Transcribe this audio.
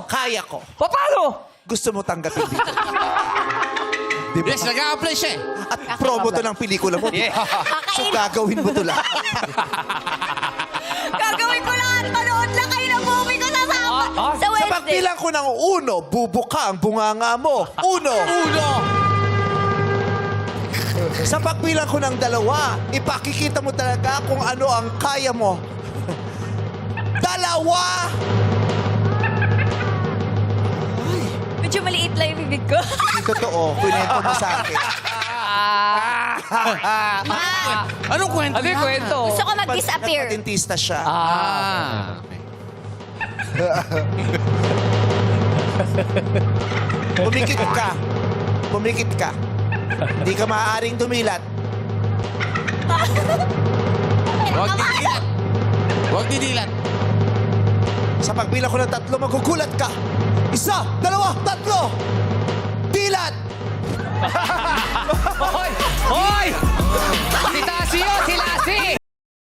Kaya ko. Paano? Gusto mo tanggapin dito? Di ba? Yes, nag-a-apply siya eh. At promo to ng pelikula mo. So gagawin mo to lahat. Gagawin ko lahat. Manood lang kayo ng movie ko sa Ah, sa Sa Wednesday. pagbilang ko ng 1, bubuka ang bunganga mo. 1. Sa pagbilang ko ng 2, ipakikita mo talaga kung ano ang kaya mo. 2. Medyo maliit lang yung bibig ko. Hindi totoo. Kwento mo sa akin. Anong kwento Ano yung kwento? Gusto ko mag-disappear. Nagpa-dentista siya. Okay. Pumikit ka. Pumikit ka. Hindi ka maaaring dumilat. Huwag didilat. Huwag didilat. Sa pagbilang ko ng 3, magugulat ka. 1, 2, 3.